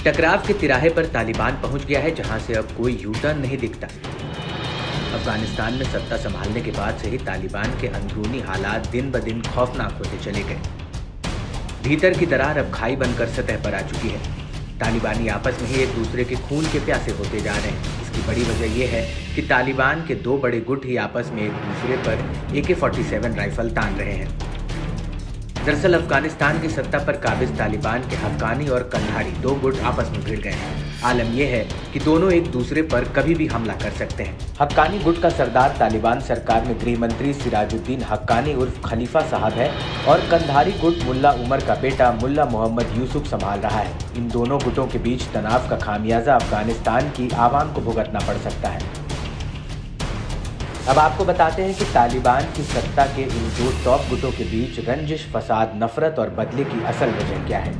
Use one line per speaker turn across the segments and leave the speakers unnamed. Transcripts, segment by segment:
टकराव के तिराहे पर तालिबान पहुंच गया है, जहां से अब कोई यू टर्न नहीं दिखता। अफगानिस्तान में सत्ता संभालने के बाद से ही तालिबान के अंदरूनी हालात दिन ब दिन खौफनाक होते चले गए। भीतर की दरार अब खाई बनकर सतह पर आ चुकी है। तालिबानी आपस में ही एक दूसरे के खून के प्यासे होते जा रहे हैं। इसकी बड़ी वजह यह है कि तालिबान के दो बड़े गुट ही आपस में एक दूसरे पर AK-47 राइफल तान रहे हैं। दरअसल अफगानिस्तान की सत्ता पर काबिज तालिबान के हक्कानी और कंधारी दो गुट आपस में भिड़ गए हैं। आलम यह है कि दोनों एक दूसरे पर कभी भी हमला कर सकते हैं। हक्कानी गुट का सरदार तालिबान सरकार में गृह मंत्री सिराजुद्दीन हक्कानी उर्फ खलीफा साहब है और कंधारी गुट मुल्ला उमर का बेटा मुल्ला मोहम्मद यूसुफ संभाल रहा है। इन दोनों गुटों के बीच तनाव का खामियाजा अफगानिस्तान की आवाम को भुगतना पड़ सकता है। अब आपको बताते हैं कि तालिबान की सत्ता के इन दो टॉप गुटों के बीच रंजिश, फसाद, नफरत और बदले की असल वजह क्या है।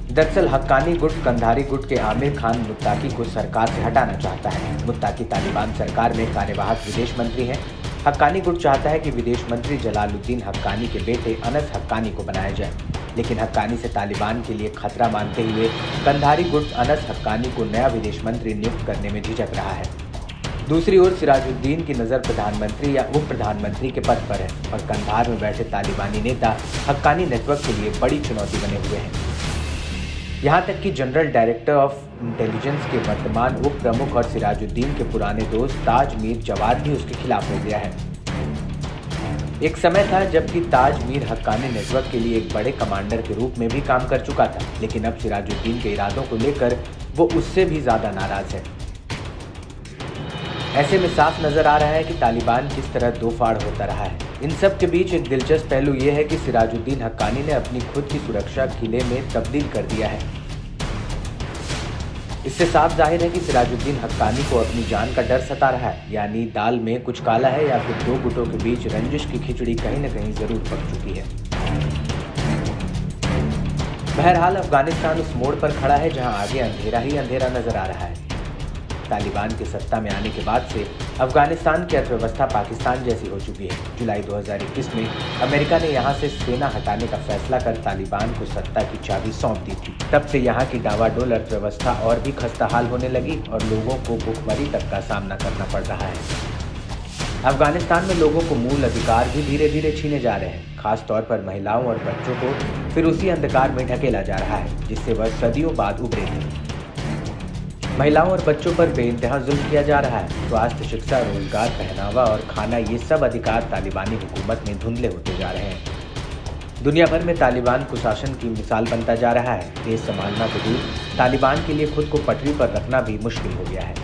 दरअसल हक्कानी गुट कंधारी गुट के आमिर खान मुत्ताकी को सरकार से हटाना चाहता है। मुत्ताकी तालिबान सरकार में कार्यवाहक विदेश मंत्री हैं। हक्कानी गुट चाहता है कि विदेश मंत्री जलालुद्दीन हक्कानी के बेटे अनस हक्कानी को बनाया जाए, लेकिन हक्कानी से तालिबान के लिए खतरा मानते हुए कंधारी गुट अनस हक्कानी को नया विदेश मंत्री नियुक्त करने में झिझक रहा है। दूसरी ओर सिराजुद्दीन की नज़र प्रधानमंत्री या उप प्रधानमंत्री के पद पर है और कंधार में बैठे तालिबानी नेता हक्कानी नेटवर्क के लिए बड़ी चुनौती बने हुए हैं। यहाँ तक कि जनरल डायरेक्टर ऑफ इंटेलिजेंस के वर्तमान उप प्रमुख और सिराजुद्दीन के पुराने दोस्त ताज मीर जवाद भी उसके खिलाफ हो गया है। एक समय था जबकि ताज मीर हक्कानी नेटवर्क के लिए एक बड़े कमांडर के रूप में भी काम कर चुका था, लेकिन अब सिराजुद्दीन के इरादों को लेकर वो उससे भी ज़्यादा नाराज है। ऐसे में साफ नजर आ रहा है कि तालिबान किस तरह दो फाड़ होता रहा है। इन सब के बीच एक दिलचस्प पहलू यह है कि सिराजुद्दीन हक्कानी ने अपनी खुद की सुरक्षा किले में तब्दील कर दिया है। इससे साफ जाहिर है कि सिराजुद्दीन हक्कानी को अपनी जान का डर सता रहा है, यानी दाल में कुछ काला है या फिर दो गुटों के बीच रंजिश की खिचड़ी कहीं न कहीं जरूर पक चुकी है। बहरहाल अफगानिस्तान उस मोड़ पर खड़ा है जहां आगे अंधेरा ही अंधेरा नजर आ रहा है। तालिबान के सत्ता में आने के बाद से अफगानिस्तान की अर्थव्यवस्था पाकिस्तान जैसी हो चुकी है। जुलाई 2021 में अमेरिका ने यहां से सेना हटाने का फैसला कर तालिबान को सत्ता की चाबी सौंप दी थी। तब से यहां की डावाडोल अर्थव्यवस्था और भी खस्ताहाल होने लगी और लोगों को भुखमरी तक का सामना करना पड़ रहा है। अफगानिस्तान में लोगों को मूल अधिकार भी धीरे धीरे छीने जा रहे हैं। खास तौर पर महिलाओं और बच्चों को फिर उसी अंधकार में ढकेला जा रहा है जिससे वह सदियों बाद उभरे थे। महिलाओं और बच्चों पर बेइंतहा जुल्म किया जा रहा है। स्वास्थ्य, शिक्षा, रोजगार, पहनावा और खाना, ये सब अधिकार तालिबानी हुकूमत में धुंधले होते जा रहे हैं। दुनिया भर में तालिबान कुशासन की मिसाल बनता जा रहा है। देश संभालना तो दूर, तालिबान के लिए खुद को पटरी पर रखना भी मुश्किल हो गया है।